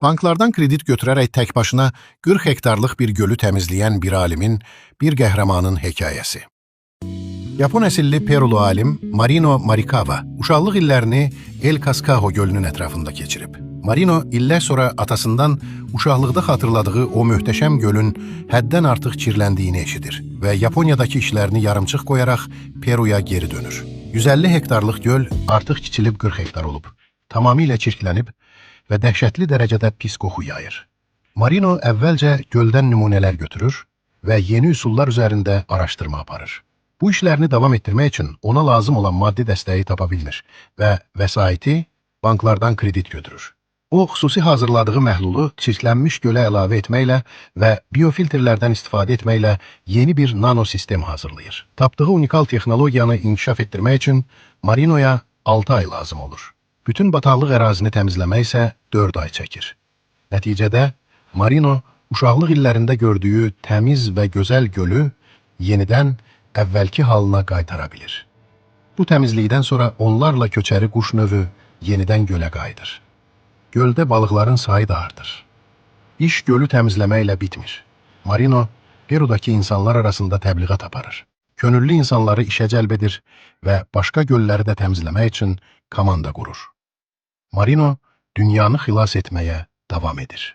Banklardan kredit götürərək tək başına 40 hektarlıq bir gölü təmizləyən bir alimin, bir qəhrəmanın hekayəsi. Yapon əsilli Perulu alim Marino Morikawa uşaqlıq illərini El Cascajo gölünün ətrafında keçirib. Marino illər sonra atasından uşaqlıqda xatırladığı o möhtəşəm gölün həddən artıq kirləndiyini eşidir və Yaponiyadakı işlərini yarımçıq qoyaraq Peruya geri dönür. 150 hektarlıq göl artıq kiçilib 40 hektar olub, tamamilə çirklənib və dəhşətli dərəcədə pis qoxu yayır. Marino əvvəlcə göldən nümunələr götürür və yeni üsullar üzərində araşdırma aparır. Bu işlərini davam etdirmək üçün ona lazım olan maddi dəstəyi tapa bilmir və vəsaiti banklardan kredit götürür. O, xüsusi hazırladığı məhlulu çirklənmiş gölə əlavə etməklə və biofiltrlərdən istifadə etməklə yeni bir nanosistem hazırlayır. Tapdığı unikal texnologiyanı inkişaf etdirmək üçün Marinoya 6 ay lazım olur. Bütün bataqlıq ərazini təmizləmək isə 4 ay çəkir. Nəticədə Marino uşaqlıq illərində gördüyü təmiz və gözəl gölü yenidən əvvəlki halına qaytara bilir. Bu təmizlikdən sonra onlarla köçəri quş növü yenidən gölə qayıdır. Göldə balıqların sayı da artır. İş gölü təmizləməklə bitmir. Marino Perudakı insanlar arasında təbliğat aparır. Könüllü insanları işə cəlb edir və başqa gölləri də təmizləmək üçün komanda qurur. Marino dünyanı xilas etməyə davam edir.